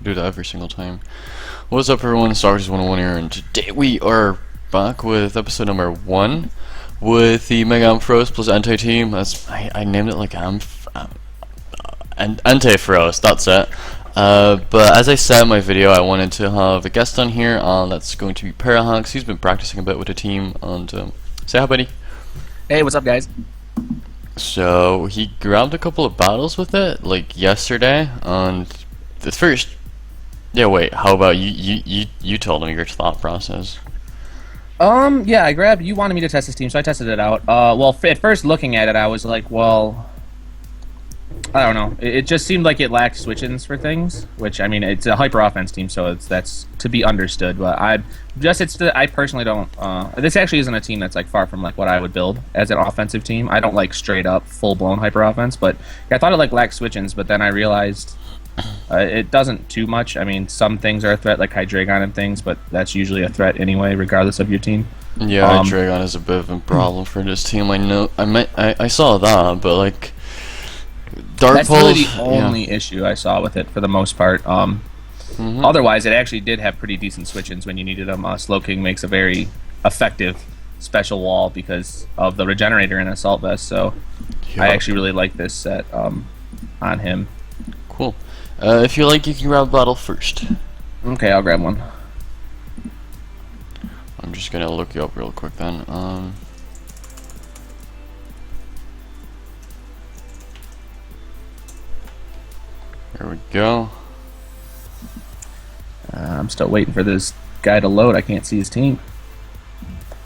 do that every single time. What's up, everyone? Stars 101 here, and today we are back with episode number 1 with the Mega Ampharos plus anti-team. I named it like Ampharos, that's it. But as I said in my video, I wanted to have a guest on here, that's going to be Parahax. He's been practicing a bit with the team, and say hi, buddy. Hey, what's up, guys? So he grabbed a couple of battles with it, like yesterday, and the first. Yeah, wait. How about you told him your thought process? Yeah, you wanted me to test this team, so I tested it out. Well, at first looking at it, I was like, well, I don't know. It just seemed like it lacked switch-ins for things, which, I mean, it's a hyper-offense team, so that's to be understood. But I personally don't. This actually isn't a team that's like far from like what I would build as an offensive team. I don't like straight-up, full-blown hyper-offense, but yeah, I thought it like lacked switch-ins, but then I realized it doesn't too much. I mean, some things are a threat, like Hydreigon and things, but that's usually a threat anyway, regardless of your team. Yeah, Hydreigon is a bit of a problem for this team. I know. I saw that, but like. That's really the only issue I saw with it for the most part. Otherwise, it actually did have pretty decent switch-ins when you needed them. Slowking makes a very effective special wall because of the regenerator and assault vest. So I actually really like this set on him. Cool. If you like, you can grab battle first. Okay, I'll grab one. I'm just gonna look you up real quick then. There we go. I'm still waiting for this guy to load. I can't see his team.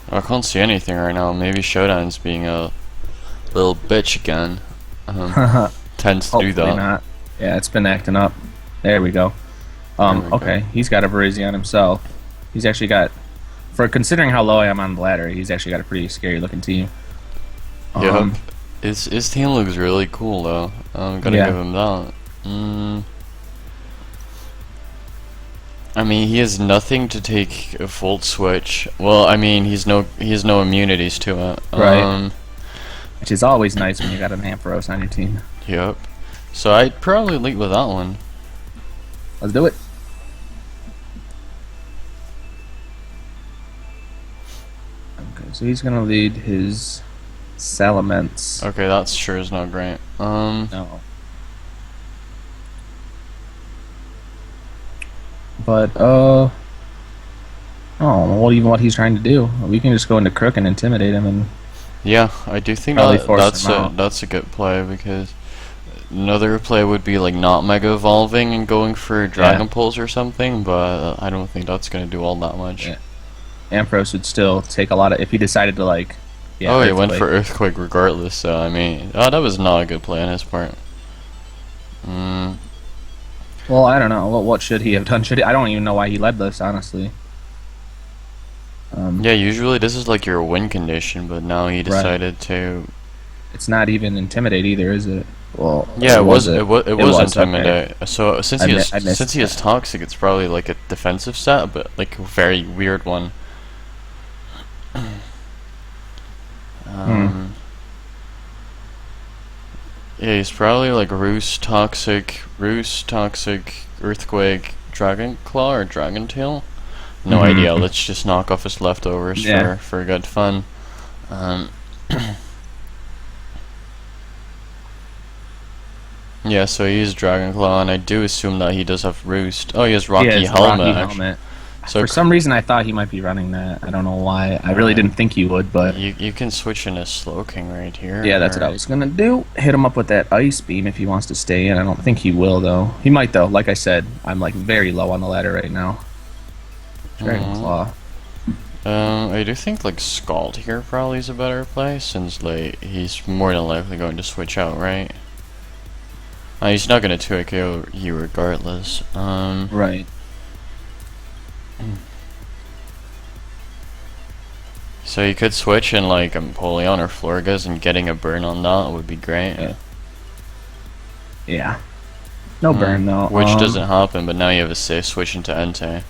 I can't see anything right now. Maybe Showdown's being a little bitch again. Tends to do that. Not. Yeah, it's been acting up. There we go. Okay, he's got a Virizion himself. He's actually got, for considering how low I am on the ladder, he's actually got a pretty scary looking team. Yep. His team looks really cool though. I'm gonna give him that. I mean, he has nothing to take a Volt switch. Well, I mean, he has no immunities to it. Right. Which is always nice when you got an Ampharos on your team. Yep. So I'd probably lead with that one. Let's do it. Okay, so he's gonna lead his Salamence. Okay, that sure is not great. No. But I don't know what he's trying to do. We can just go into Crook and intimidate him, and yeah, I do think that's a good play, because another play would be like not Mega Evolving and going for Dragon Pulse or something, but I don't think that's gonna do all that much. Yeah. Ampharos would still take a lot of, if he decided to like. Yeah, oh, he went for Earthquake regardless. So I mean, that was not a good play on his part. Well, I don't know. What should he have done? I don't even know why he led this, honestly. Yeah, usually this is like your win condition, but now he decided to. It's not even intimidate either, is it? Well, yeah, it was intimidate. Okay. So since he is that. toxic, it's probably like a defensive set, but like a very weird one. Yeah, he's probably like Roost, Toxic, Earthquake, Dragon Claw, or Dragon Tail. No idea. Let's just knock off his leftovers for good fun. Yeah, so he used Dragon Claw, and I do assume that he does have Roost. Oh, he has Rocky Helmet. So for some reason, I thought he might be running that. I don't know why. I really didn't think he would, but you can switch in a Slowking right here. Yeah, that's what I was gonna do. Hit him up with that Ice Beam if he wants to stay in. I don't think he will though. He might though. Like I said, I'm like very low on the ladder right now. Dragon Claw. I do think like Scald here probably is a better play, since like he's more than likely going to switch out, right? He's not gonna 2-KO you regardless. Right. So you could switch in like Empoleon or Florges, and getting a burn on that would be great. Yeah. No burn though. Which doesn't happen, but now you have a safe switch into Entei.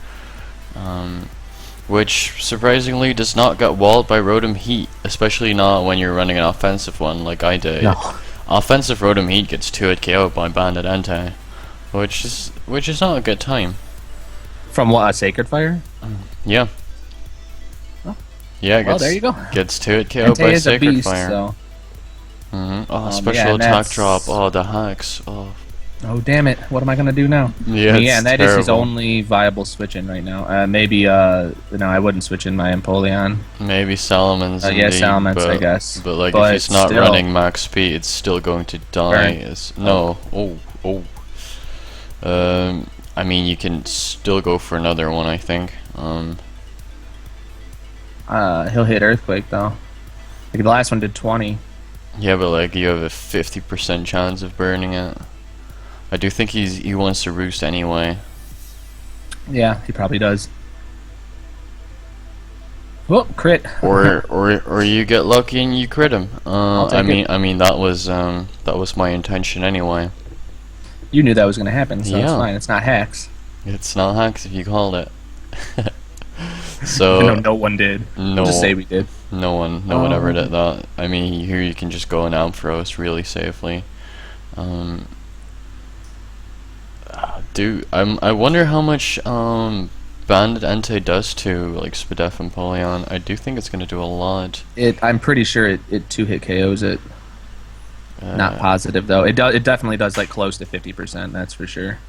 Which surprisingly does not get walled by Rotom Heat, especially not when you're running an offensive one like I did. No. Offensive Rotom Heat gets 2-KO'd by Bandit Entei. which is not a good time. From what, a Sacred Fire? Yeah. Oh. Yeah, Well, there you go. Gets to it KO by is Sacred a beast, Fire. so. Oh, special attack drop. Oh, the hacks. Oh, damn it. What am I going to do now? Yeah, and that terrible. is his only viable switch in right now. Maybe, no, I wouldn't switch in my Empoleon. Maybe Salamence. Yeah, Salamence, I guess. But like, if he's not still, running max speed, it's still going to die. No. I mean, you can still go for another one, I think. He'll hit Earthquake, though. Like, the last one did 20. Yeah, but like, you have a 50% chance of burning it. I do think he wants to roost anyway. Yeah, he probably does. Whoop, crit. or you get lucky and you crit him. I mean that was my intention anyway. You knew that was gonna happen, so yeah. It's fine. It's not hacks. It's not hacks if you called it. So no one did. No, just say we did. No one ever did that. I mean, here you can just go in Ampharos really safely. Dude, I wonder how much Banded Entei does to like Spadef and Empoleon. I do think it's gonna do a lot. I'm pretty sure it 2-hit KOs it. Not positive though. It definitely does like close to 50%. That's for sure.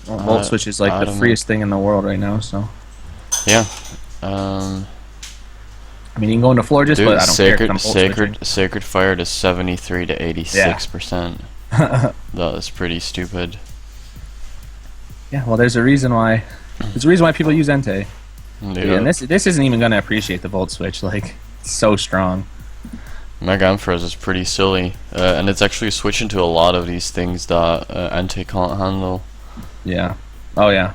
Well, Volt Switch is like the freest thing in the world right now. So. Yeah. I mean, you can go into Florges, but I don't care. Sacred Fire to 73 to 86%. Yeah. That is pretty stupid. Yeah, well, there's a reason why. There's a reason why people use Entei. Yeah, and this isn't even gonna appreciate the Volt Switch. Like, it's so strong. Mega Ampharos is pretty silly, and it's actually switching to a lot of these things that Entei can't handle. Yeah. Oh yeah.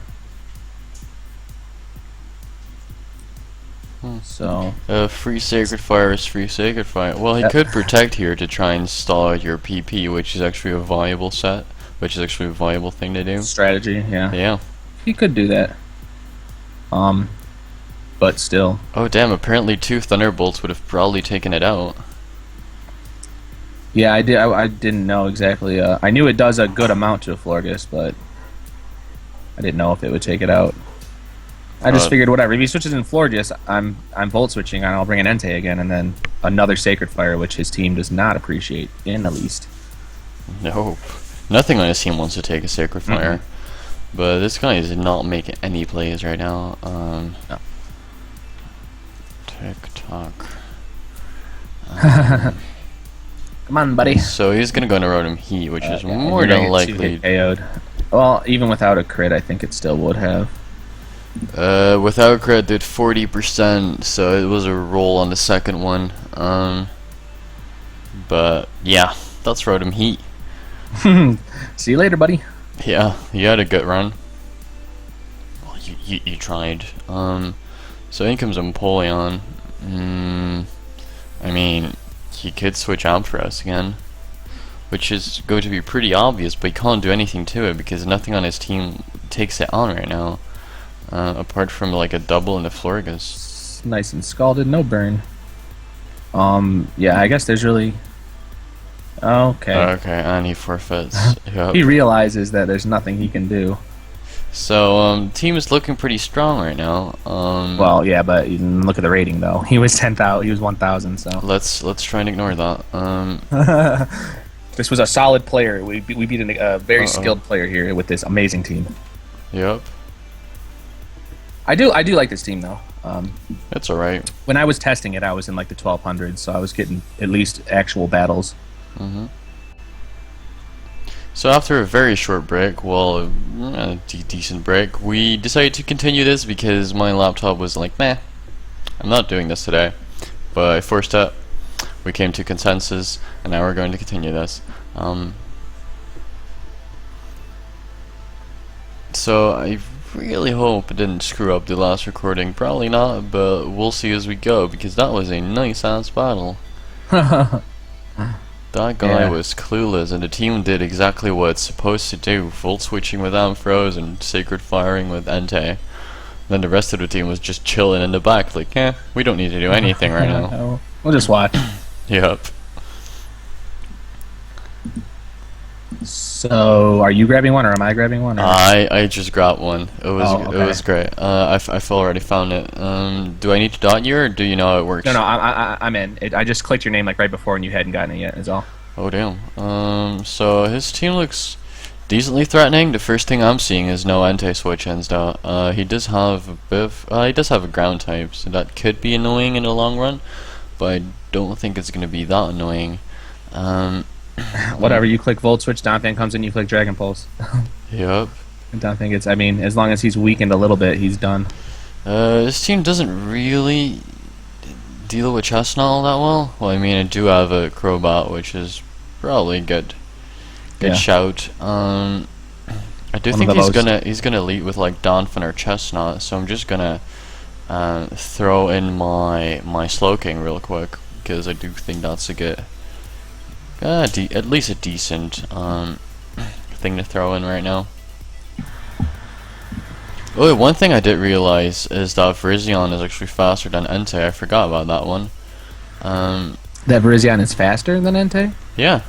So. Free Sacred Fire is free Sacred Fire. Well, he could protect here to try and stall out your PP, which is actually a viable set. Which is actually a viable thing to do. Strategy, yeah. Yeah. He could do that. But still. Oh damn! Apparently 2 Thunderbolts would have probably taken it out. Yeah, I did. I didn't know exactly. I knew it does a good amount to a Florges, but I didn't know if it would take it out. I just figured whatever. If he switches in Florges, I'm Volt switching, and I'll bring an Entei again, and then another Sacred Fire, which his team does not appreciate in the least. Nope. Nothing on his team wants to take a Sacred Fire, but this guy is not making any plays right now. No. TikTok. Come on, buddy. So he's gonna go into Rotom Heat, which is more than likely. KO'd. Well, even without a crit, I think it still would have. Without a crit, did 40%, so it was a roll on the second one. But yeah, that's Rotom Heat. See you later, buddy. Yeah, you had a good run. Well, you tried. So in comes Empoleon. I mean, he could switch Ampharos again, which is going to be pretty obvious, but he can't do anything to it because nothing on his team takes it on right now, apart from like a double and a Florges. Nice and scalded, no burn. Yeah, I guess there's really. Okay. Okay, and he forfeits. Yep. He realizes that there's nothing he can do. So, team is looking pretty strong right now. Well, yeah, but you can look at the rating though. He was 10,000. He was 1,000. So let's try and ignore that. This was a solid player. We beat a very skilled player here with this amazing team. Yep. I do like this team though. It's alright. When I was testing it, I was in like the 1200s, so I was getting at least actual battles. So after a very short break, well, a decent break, we decided to continue this because my laptop was like, meh, I'm not doing this today. But I forced it, we came to consensus, and now we're going to continue this. So I really hope it didn't screw up the last recording. Probably not, but we'll see as we go, because that was a nice-ass battle. That guy was clueless, and the team did exactly what it's supposed to do. Volt switching with Ampharos and Sacred Firing with Entei. Then the rest of the team was just chilling in the back, like, we don't need to do anything right now. We'll just watch. Yep. So, are you grabbing one, or am I grabbing one? Or? I just grabbed one. Okay. It was great. I've already found it. Do I need to dot you, or do you know how it works? No, I'm in. I just clicked your name like right before, and you hadn't gotten it yet. Is all. Oh damn. So his team looks decently threatening. The first thing I'm seeing is no anti-switch ends out. He does have a bit of, he does have a ground type, so that could be annoying in the long run, but I don't think it's gonna be that annoying. Whatever, you click Volt Switch, Donphan comes in, you click Dragon Pulse. Yep. Donphan gets, I mean, as long as he's weakened a little bit, he's done. This team doesn't really deal with Chestnut all that well. Well, I mean, I do have a Crowbot, which is probably good shout. I do think he's gonna lead with like Donphan or Chestnut, so I'm just gonna throw in my Slowking real quick, because I do think that's a good, at least a decent thing to throw in right now. Oh, one thing I did realize is that Virizion is actually faster than Entei. I forgot about that one. That Virizion is faster than Entei? Yeah.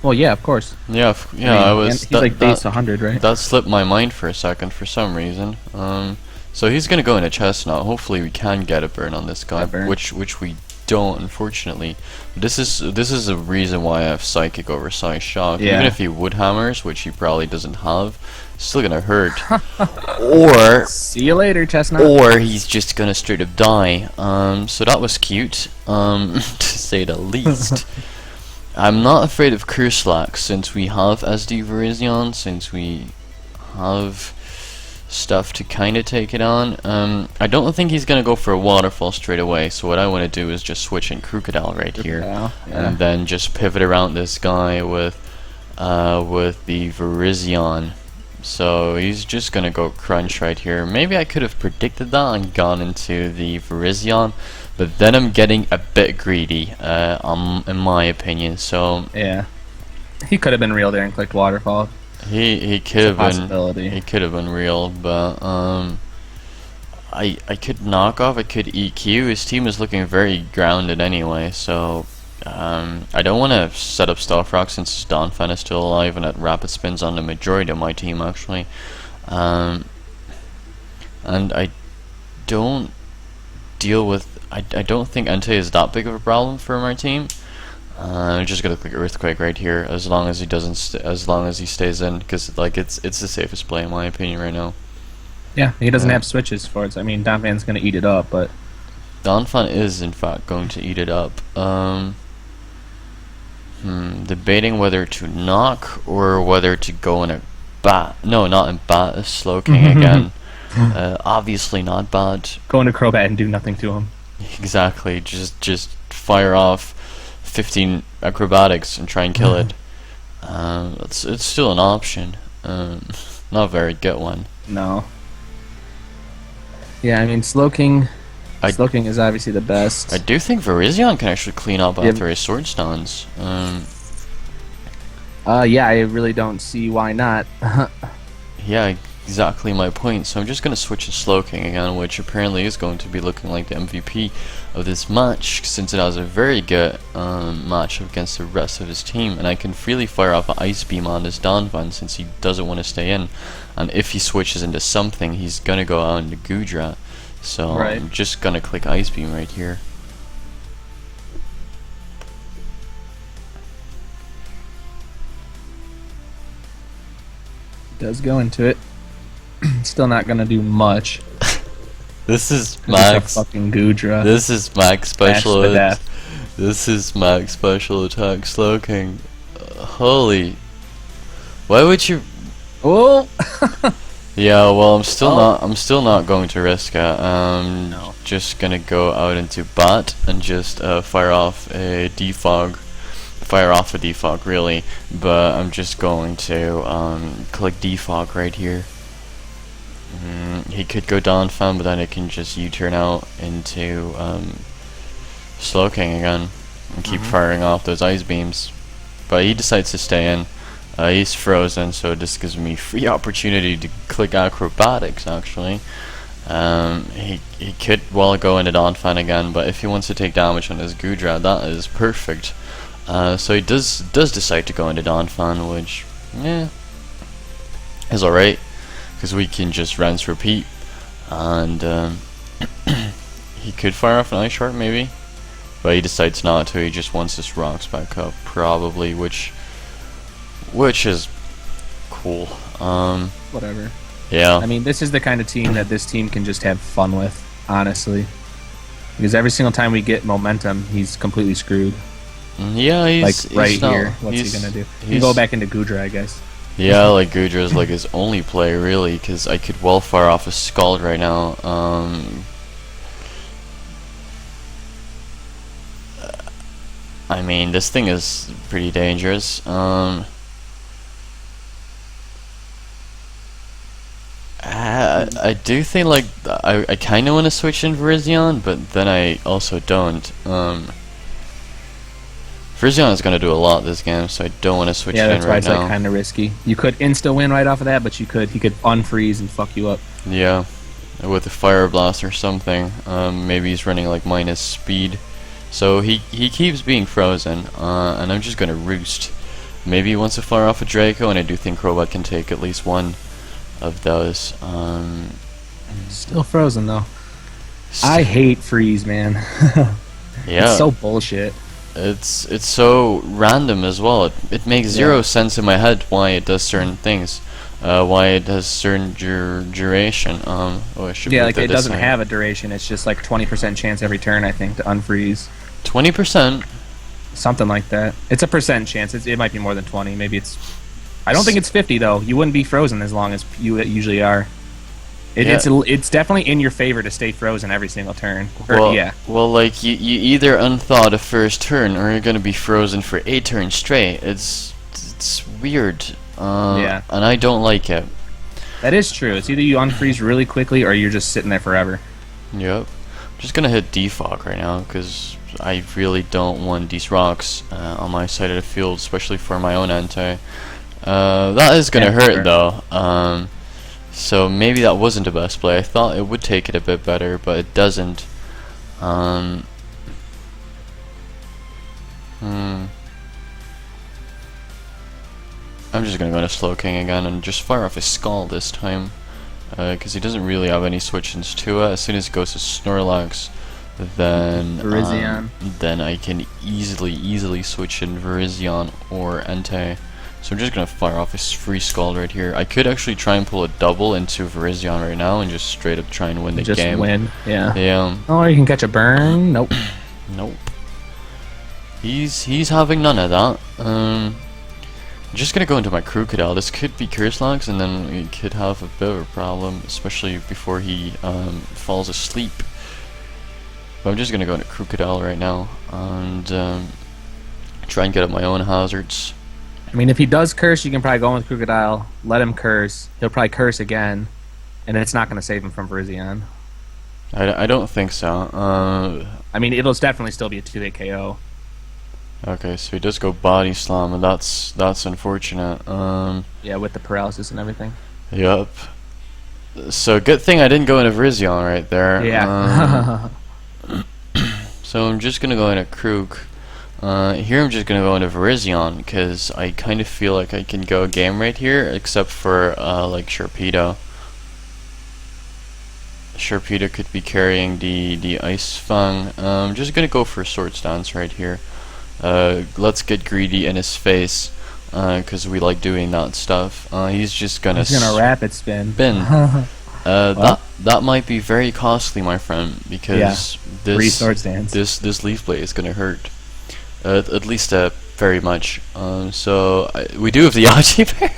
Well, yeah, of course. Yeah, I was. He's like base 100, right? That slipped my mind for a second for some reason. So he's gonna go into Chestnut. Hopefully, we can get a burn on this guy, which we don't, unfortunately. This is a reason why I have Psychic over Psy Shock. Yeah. Even if he would hammers, which he probably doesn't have, it's still gonna hurt. Or see you later, Chestnut. Or he's just gonna straight up die. So that was cute, to say the least. I'm not afraid of Curslack since we have SD Virizion, since we have stuff to kind of take it on. I don't think he's gonna go for a waterfall straight away, so what I want to do is just switch in Crocodile right here, and then just pivot around this guy with the Virizion. So he's just gonna go Crunch right here. Maybe I could have predicted that and gone into the Virizion, but then I'm getting a bit greedy, in my opinion. So yeah, he could have been real there and clicked Waterfall. He could have been. He could have been real, but I could knock off. I could EQ. His team is looking very grounded anyway, so I don't want to set up Stealth Rock since Donphan is still alive and at rapid spins on the majority of my team actually, and I don't deal with. I don't think Entei is that big of a problem for my team. I'm just gonna click Earthquake right here, as long as he doesn't, as long as he stays in, because like it's the safest play in my opinion right now. Yeah, he doesn't have switches for it. So, I mean, Donphan's gonna eat it up, but Donphan is in fact going to eat it up. Debating whether to knock or whether to go in a bat. No, not in bat. A Slowking again. Obviously not bad. Go into Crobat and do nothing to him. Exactly. Just fire off 15 acrobatics and try and kill it. It's still an option. Not a very good one. No. Yeah, I mean Slowking is obviously the best. I do think Virizion can actually clean up after his Sword Stones. Yeah, I really don't see why not. Yeah, exactly my point. So I'm just going to switch to Slowking again, which apparently is going to be looking like the MVP of this match, since it has a very good matchup against the rest of his team, and I can freely fire off an Ice Beam on this Donphan since he doesn't want to stay in, and if he switches into something, he's going to go out into Gudra. So I'm just going to click Ice Beam right here. Does go into it. Still not gonna do much. This is Max fucking Gudra. This is Max special. This is Max special attack Slowking. Holy! Why would you? Oh. Yeah, well, I'm still not going to risk it. No. Just gonna go out into Bat and just fire off a defog. Fire off a defog, really, but I'm just going to click defog right here. He could go Donphan, but then it can just U-turn out into Slowking again and keep firing off those ice beams. But he decides to stay in. He's frozen, so this gives me free opportunity to click acrobatics. Actually, he could well go into Donphan again, but if he wants to take damage on his Gudra, that is perfect. So he does decide to go into Donphan, which Yeah, it's alright, because we can just rinse repeat, and he could fire off an ice shard maybe, but he decides not to. He just wants his rocks back up, probably, which is cool. Whatever. Yeah. I mean, this is the kind of team that this team can just have fun with, honestly. Because every single time we get momentum, he's completely screwed. Yeah, he's like right he's not, here. What's he gonna do? He can go back into Gudra, I guess. Yeah, like Gudra is like his only play really, because I could well fire off a Scald right now. I mean, this thing is pretty dangerous. I do think like I kind of want to switch in Virizion, but then I also don't. Virizion is going to do a lot this game, so I don't want to switch it in right now. Yeah, that's why it's like kind of risky. You could insta win right off of that, but he could unfreeze and fuck you up. Yeah, with a Fire Blast or something. Maybe he's running like minus speed, so he keeps being frozen, and I'm just going to roost. Maybe he wants to fire off a Draco, and I do think Robot can take at least one of those. Still frozen though. I hate freeze, man. Yeah, it's so bullshit. It's so random as well. It makes zero sense in my head why it does certain things, why it has certain duration. Oh, I should like it doesn't have a duration. It's just like 20% chance every turn, I think, to unfreeze. 20%. Something like that. It's a percent chance. It might be more than 20. Maybe it's. I don't think it's 50 though. You wouldn't be frozen as long as you usually are. It's definitely in your favor to stay frozen every single turn. Well, like you either unthaw the first turn, or you're gonna be frozen for 8 turns straight. It's weird. And I don't like it. That is true. It's either you unfreeze really quickly, or you're just sitting there forever. Yep. I'm just gonna hit defog right now because I really don't want these rocks on my side of the field, especially for my own anti. That is gonna hurt though. So maybe that wasn't the best play. I thought it would take it a bit better, but it doesn't. I'm just gonna go to Slow King again and just fire off his Skull this time, because he doesn't really have any switch-ins to it. As soon as it goes to Snorlax, then I can easily switch in Virizion or Entei. So I'm just gonna fire off his free Scald right here. I could actually try and pull a double into Virizion right now and just straight up try and win the game. Just win, yeah. Yeah. Oh, you can catch a burn. Nope. Nope. He's having none of that. I'm just gonna go into my Crocodile. This could be Curse-Lax, and then we could have a bit of a problem, especially before he falls asleep. But I'm just gonna go into Crocodile right now and try and get up my own hazards. I mean, if he does curse, you can probably go in with Crocodile, let him curse. He'll probably curse again, and it's not going to save him from Virizion. I don't think so. I mean, it'll definitely still be a 2-hit KO. Okay, so he does go Body Slam, and that's unfortunate. Yeah, with the paralysis and everything. Yup. So good thing I didn't go into Virizion right there. Yeah. So I'm just going to go into Krook. Here I'm just gonna go into Virizion because I kind of feel like I can go a game right here, except for like Sharpedo. Sharpedo could be carrying the Ice Fang. I'm just gonna go for Swords Dance right here. Let's get greedy in his face because we like doing that stuff. He's just gonna rapid spin. That might be very costly, my friend, because this Leaf Blade is gonna hurt. At least very much. So we do have the Yachi Bear.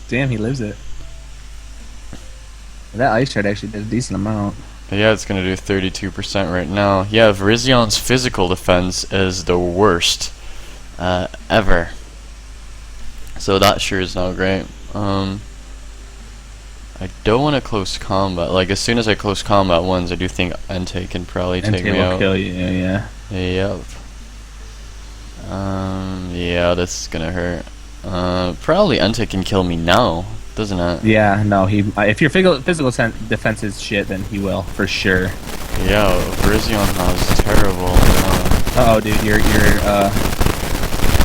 Damn, he lives it. That Ice Shard actually did a decent amount. Yeah, it's gonna do 32% right now. Yeah, Virizion's physical defense is the worst ever. So that sure is not great. I don't want to close combat. Like, as soon as I close combat once, I do think Entei can probably take me out. Entei will kill you, yeah. Yep. Yeah, this is gonna hurt. Probably Entei can kill me now, doesn't it? Yeah, no, if your physical defense is shit, then he will, for sure. Yeah, Virizion has terrible. Uh-oh, dude, you're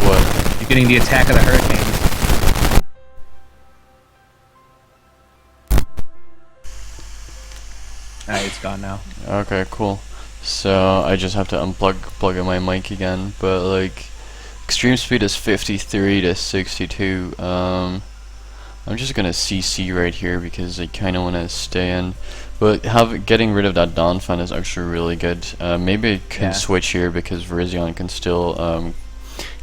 What? you Getting the attack of the hurricane. Alright, it's gone now. Okay, cool. So I just have to plug in my mic again, but like extreme speed is 53 to 62. I'm just gonna CC right here because I kind of want to stay in. But getting rid of that Dawn Fan is actually really good. Maybe I can switch here because Virizion can still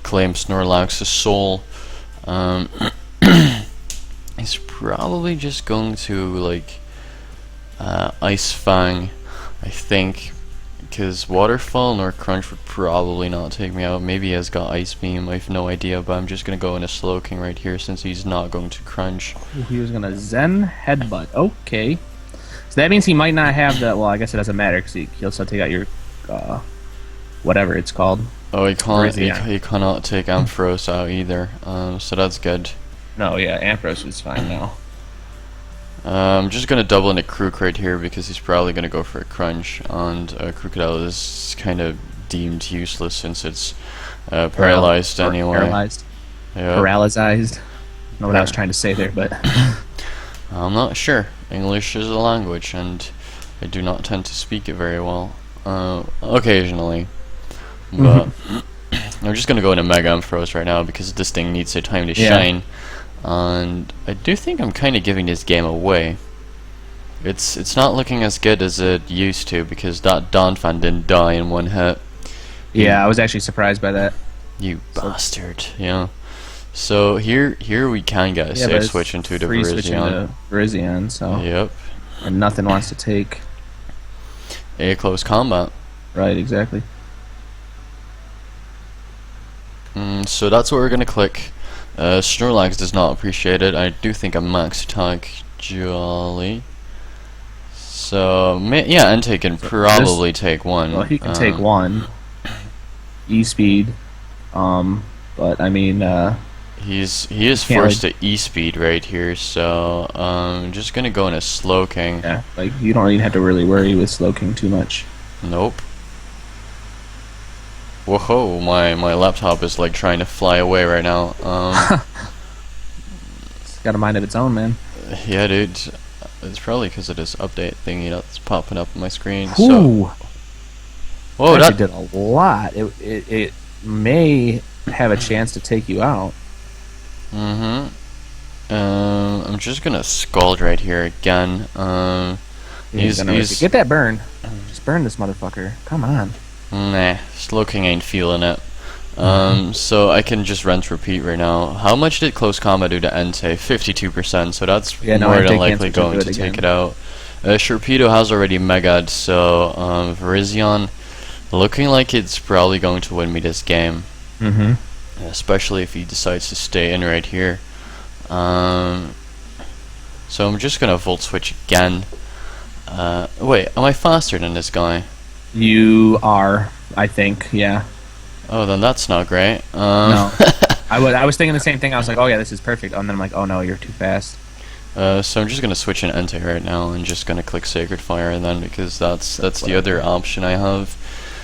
claim Snorlax's soul. He's probably just going to like Ice Fang, I think, because Waterfall nor Crunch would probably not take me out. Maybe he has got Ice Beam, I have no idea, but I'm just gonna go in a Slowking right here since he's not going to Crunch. He was gonna Zen Headbutt. Okay. So that means he might not have the. Well, I guess it doesn't matter because he'll still take out your whatever it's called. Oh, he can't. He cannot take Ampharos out either. So that's good. No, yeah, Ampharos is fine now. I'm just gonna double into Krook right here because he's probably gonna go for a Crunch, and Crocodile is kind of deemed useless since it's paralyzed anyway. Paralyzed. Yep. Paralyzed. I don't know what I was trying to say there, but I'm not sure. English is a language, and I do not tend to speak it very well. Occasionally, but I'm just gonna go into Mega Ampharos right now because this thing needs a time to shine. And I do think I'm kind of giving this game away. It's not looking as good as it used to because that Dawn Fan didn't die in one hit. Yeah, I was actually surprised by that. You bastard, yeah. So here we can get a safe switch into the Virizion, so yep. And nothing wants to take a close combat. Right, exactly. So that's what we're gonna click. Snorlax does not appreciate it. I do think a max attack Jolly. So yeah, Entei can probably take one. Well, he can take one. E-speed, but I mean, he is forced to E-speed right here. So I'm just gonna go in a Slowking. Yeah, like you don't even have to really worry with Slowking too much. Nope. Whoa, my laptop is like trying to fly away right now. It's got a mind of its own, man. Yeah, dude. It's probably because of this update thingy that's popping up on my screen. Ooh. So, whoa, that did a lot. It may have a chance to take you out. I'm just gonna Scald right here again. Get that burn. Just burn this motherfucker. Come on. Nah, Slowking ain't feeling it. So I can just rinse repeat right now. How much did close combat do to Entei? 52%, so that's more than likely going to take it out. Sharpedo has already Mega'd, so Virizion looking like it's probably going to win me this game. Especially if he decides to stay in right here. So I'm just gonna Volt Switch again. Wait, am I faster than this guy? You are, I think, yeah. Oh, then that's not great. No. I was thinking the same thing. I was like, oh yeah, this is perfect. And then I'm like, oh no, you're too fast. So I'm just gonna switch in Entei right now and just gonna click Sacred Fire and then because that's the other option I have.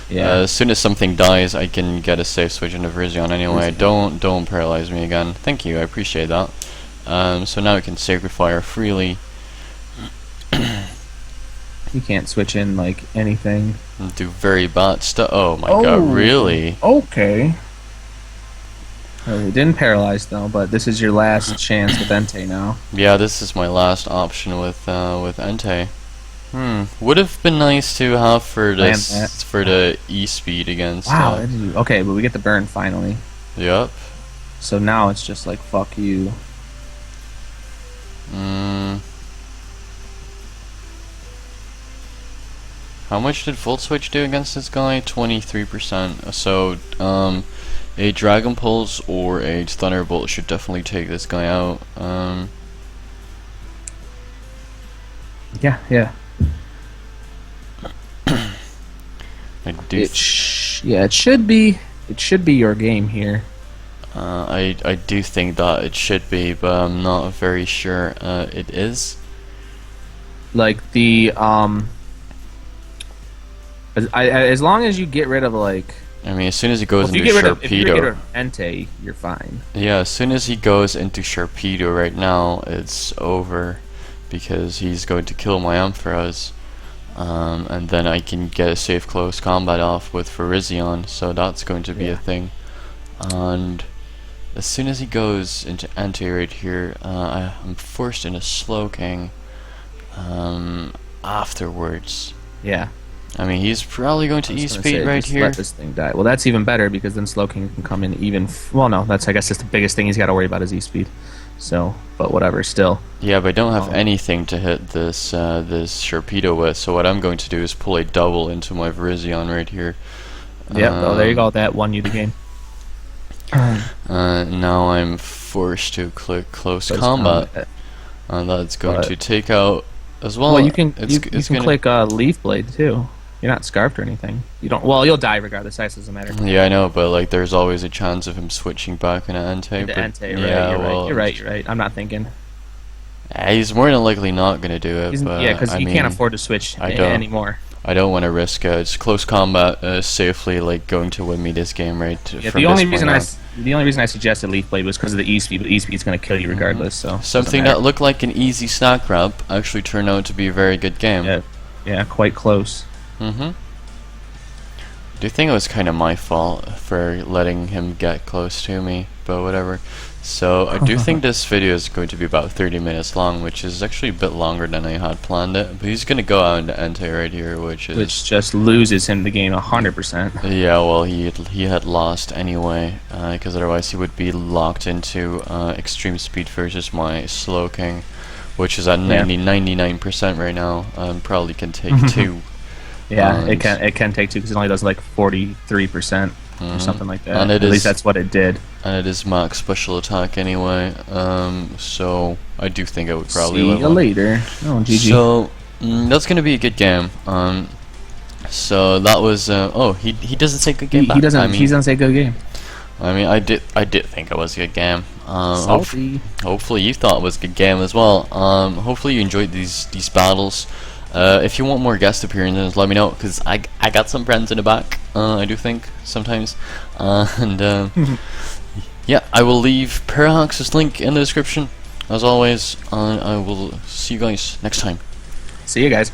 Yeah. As soon as something dies, I can get a safe switch into Virizion anyway. Don't paralyze me again. Thank you, I appreciate that. So now we can Sacred Fire freely. You can't switch in like anything. Do very bad stuff. Oh my god, really? Okay. It didn't paralyze though, but this is your last chance with Entei now. Yeah, this is my last option with Entei. Would have been nice to have for this for the E-speed against. Wow. Okay, but we get the burn finally. Yep. So now it's just like fuck you. How much did Volt Switch do against this guy? 23%. So, a Dragon Pulse or a Thunderbolt should definitely take this guy out. Yeah. It should be your game here. I do think that it should be, but I'm not very sure it is. Like the as long as you get rid of like I mean, as soon as he goes Well, into if you get Sharpedo, rid of Entei, you're fine. yeah, as soon as he goes into Sharpedo right now, it's over, because he's going to kill my Ampharos, and then I can get a safe close combat off with Virizion, so that's going to be a thing. And as soon as he goes into Entei right here, I'm forced into Slowking afterwards. Yeah. I mean, he's probably going to E-Speed right here. Let this thing die. Well, that's even better because then Slowking can come in even. Well, no, that's I guess that's the biggest thing he's got to worry about is E-Speed. So, but whatever, still. Yeah, but I don't have anything to hit this this Sharpedo with. So what I'm going to do is pull a double into my Virizion right here. Yep. Oh, there you go. That won you the game. Now I'm forced to click close combat, and that's going to take out as well. Well, you can it's you can click Leaf Blade too. You're not scarfed or anything. You don't. Well, you'll die regardless. Size doesn't matter. Yeah, I know, but like, there's always a chance of him switching back into Entei. Entei, right? Yeah, You're right. You're right. I'm not thinking. He's more than likely not gonna do it. Yeah, because he can't afford to switch anymore. I don't want to risk it's close combat safely, like, going to win me this game, right? Yeah, the only reason I suggested Leaf Blade was because of the E-Speed, but E-Speed's going to kill you regardless. So something that looked like an easy snack wrap actually turned out to be a very good game. Yeah, quite close. I do think it was kind of my fault for letting him get close to me, but whatever. So I do think this video is going to be about 30 minutes long, which is actually a bit longer than I had planned it. But he's going to go out into Entei right here, which just loses him the game 100%. Yeah, well, he had lost anyway, because otherwise he would be locked into extreme speed versus my Slowking, which is at 99% right now, and probably can take 2. Yeah, it can take 2 because it only does like 43% or something like that. And at least that's what it did. And it is max special attack anyway, so I do think I would probably See you later. Oh, GG. So that's gonna be a good game. So that was he doesn't say good game. He doesn't say good game. I mean, I did think it was a good game. Salty. Hopefully you thought it was a good game as well. Hopefully you enjoyed these battles. If you want more guest appearances, let me know, because I got some friends in the back, I do think, sometimes. Yeah, I will leave Parahax's link in the description, as always, and I will see you guys next time. See you guys.